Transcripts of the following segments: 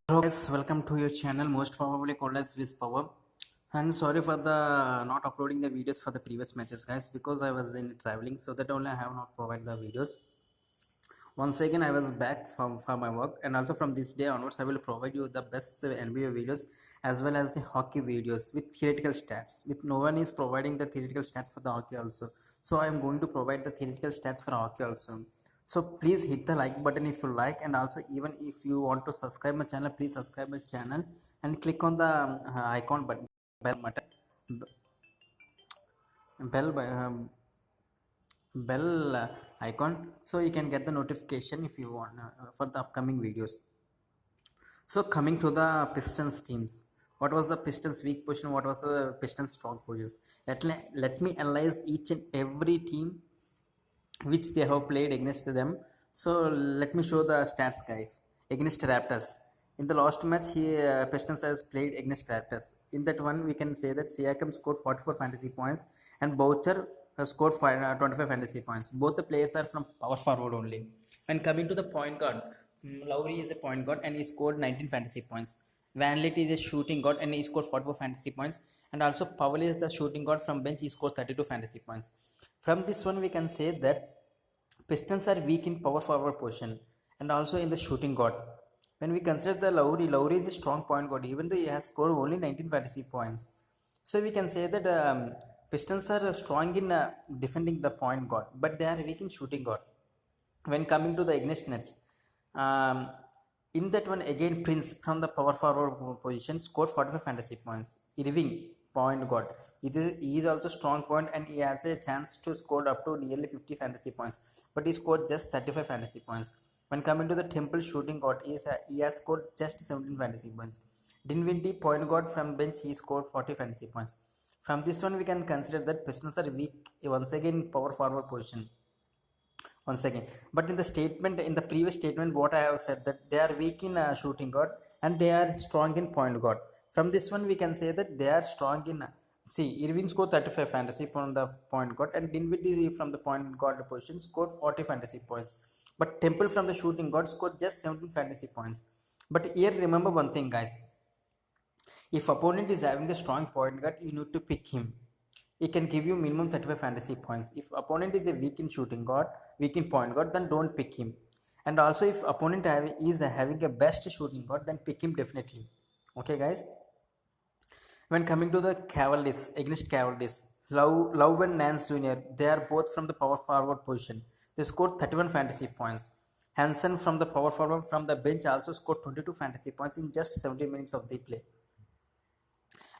Hello guys, welcome to your channel, most probably called as Wiz Power. And sorry for the not uploading the videos for the previous matches, guys, because I was in traveling, so that only I have not provided the videos. Once again, I was back from my work, and also from this day onwards, I will provide you the best NBA videos as well as the hockey videos with theoretical stats. With no one is providing the theoretical stats for the hockey also, so I am going to provide the theoretical stats for hockey also. So please hit the like button if you like, and also even if you want to subscribe my channel, please subscribe my channel and click on the icon button, bell bell icon, so you can get the notification if you want for the upcoming videos. So coming to the Pistons teams, what was the Pistons weak position, what was the Pistons strong positions? Let me analyze each and every team which they have played against them. So let me show the stats, guys. Against Raptors, in the last match, Pistons has played against Raptors. In that one, we can say that Siakam scored 44 fantasy points and Boucher scored 25 fantasy points. Both the players are from power forward only. And coming to the point guard, Lowry is a point guard and he scored 19 fantasy points. Van Vliet is a shooting guard and he scored 44 fantasy points. And also Powell is the shooting guard from bench. He scored 32 fantasy points. From this one, we can say that Pistons are weak in power forward position and also in the shooting guard. When we consider the Lowry is a strong point guard, even though he has scored only 19 fantasy points. So we can say that Pistons are strong in defending the point guard, but they are weak in shooting guard. When coming to the against nets, um, in that one again, Prince from the power forward position scored 45 fantasy points. Irving, point guard. He is also strong point and he has a chance to score up to nearly 50 fantasy points, but he scored just 35 fantasy points. When coming to the Temple shooting guard, he has scored just 17 fantasy points. Dinwiddie, point guard from bench, he scored 40 fantasy points. From this one, we can consider that Pistons are weak once again in power forward position once again. But in the statement, in the previous statement, what I have said that they are weak in shooting guard and they are strong in point guard. From this one, we can say that they are strong in. See, Irving scored 35 fantasy from the point guard, and Dinwiddie from the point guard position scored 40 fantasy points. But Temple from the shooting guard scored just 17 fantasy points. But here, remember one thing, guys. If opponent is having a strong point guard, you need to pick him. He can give you minimum 35 fantasy points. If opponent is a weak in shooting guard, weak in point guard, then don't pick him. And also if opponent is having a best shooting guard, then pick him definitely. Okay, guys. When coming to the Cavaliers, against Cavaliers, Love and Nance Jr., they are both from the power forward position. They scored 31 fantasy points. Hansen from the power forward from the bench also scored 22 fantasy points in just 70 minutes of the play.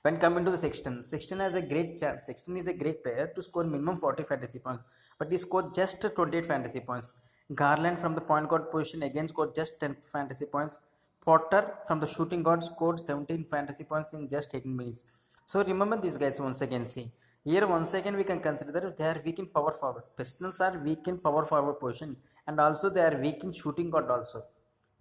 When coming to the Sexton has a great chance. Sexton is a great player to score minimum 40 fantasy points, but he scored just 28 fantasy points. Garland from the point guard position again scored just 10 fantasy points. Potter from the shooting guard scored 17 fantasy points in just 18 minutes. So remember these guys once again. See here once again we can consider that they are weak in power forward. Pistons are weak in power forward position and also they are weak in shooting guard also,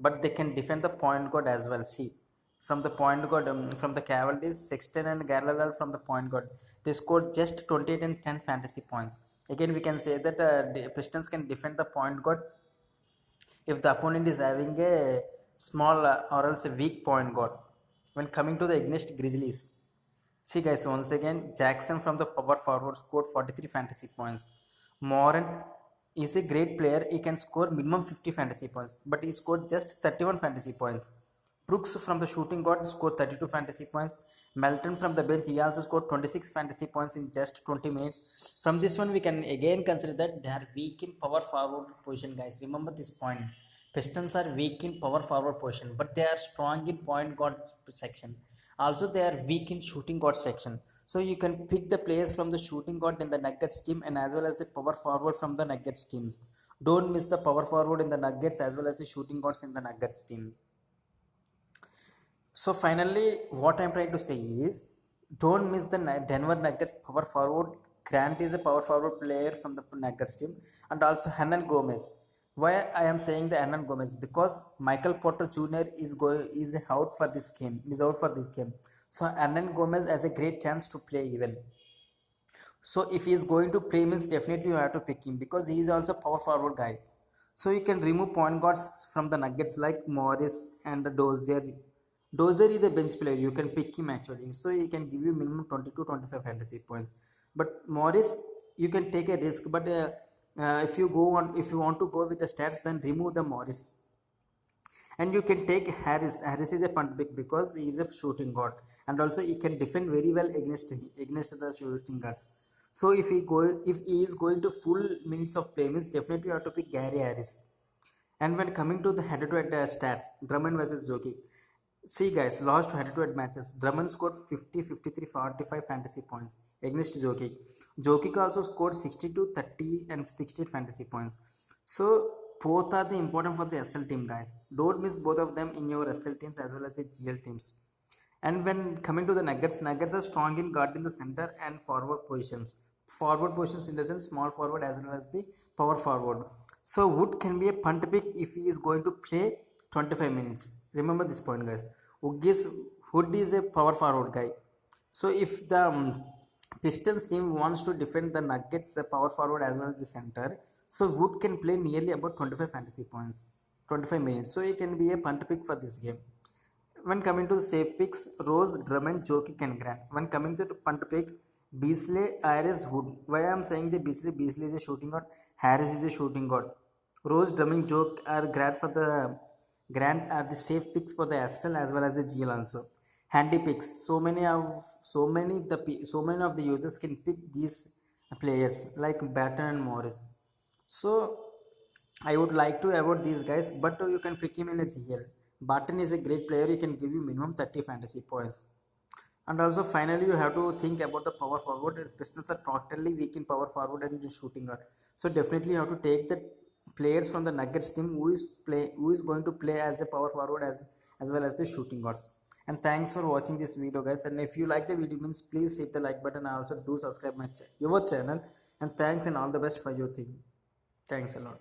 but they can defend the point guard as well. See from the point guard, from the Cavaliers, Sexton and Garland from the point guard. They scored just 28 and 10 fantasy points. Again, we can say that the Pistons can defend the point guard if the opponent is having a small or else a weak point guard. When coming to the against Grizzlies, see guys, once again, Jackson from the power forward scored 43 fantasy points. Morant is a great player. He can score minimum 50 fantasy points, but he scored just 31 fantasy points. Brooks from the shooting guard scored 32 fantasy points. Melton from the bench, he also scored 26 fantasy points in just 20 minutes. From this one, we can again consider that they are weak in power forward position, guys. Remember this point. Pistons are weak in power forward position, but they are strong in point guard section. Also, they are weak in shooting guard section. So you can pick the players from the shooting guard in the Nuggets team and as well as the power forward from the Nuggets teams. Don't miss the power forward in the Nuggets as well as the shooting guards in the Nuggets team. So finally, what I'm trying to say is, don't miss the Denver Nuggets power forward. Grant is a power forward player from the Nuggets team, and also Hernan Gomez. Why I am saying the Hernan Gomez? Because Michael Porter Jr. is out for this game. Is out for this game. So Hernan Gomez has a great chance to play even. So if he is going to play, means definitely you have to pick him because he is also power forward guy. So you can remove point guards from the Nuggets like Morris and Dozier. Dozer is a bench player. You can pick him actually. So he can give you minimum 20 to 25 fantasy points. But Morris, you can take a risk. But if you want to go with the stats, then remove the Morris. And you can take Harris. Harris is a punt pick because he is a shooting guard, and also he can defend very well against the shooting guards. So if he is going to full minutes of play means definitely you have to pick Gary Harris. And when coming to the head-to-head stats, Drummond versus Jokic. See guys, last head-to-head matches, Drummond scored 50, 53, 45 fantasy points against Jokic. Jokic also scored 62, 30 and 68 fantasy points. So both are the important for the SL team guys. Don't miss both of them in your SL teams as well as the GL teams. And when coming to the Nuggets, Nuggets are strong in guard in the center and forward positions. Forward positions in the sense small forward as well as the power forward. So Wood can be a punt pick if he is going to play 25 minutes. Remember this point, guys. Wood is a power forward guy. So if the Pistons team wants to defend the Nuggets power forward as well as the center, so Wood can play nearly about 25 fantasy points, 25 minutes. So he can be a punt pick for this game. When coming to safe picks, Rose, Drummond, Jokic and Grant. When coming to punt picks, Beasley, Harris, Hood. Why I am saying the Beasley is a shooting guard, Harris is a shooting guard. Rose, Drummond, Joke are Grant for the Grant are the safe picks for the SL as well as the GL also. Handy picks. So many of the users can pick these players like Batten and Morris. So I would like to avoid these guys, but you can pick him in a GL. Barton is a great player. He can give you minimum 30 fantasy points. And also finally you have to think about the power forward. Pistons are totally weak in power forward and in shooting guard. So definitely you have to take the players from the Nuggets team who is going to play as a power forward as well as the shooting guards. And thanks for watching this video guys. And if you like the video means please hit the like button. And also do subscribe your channel. And thanks and all the best for your thing. Thanks a lot.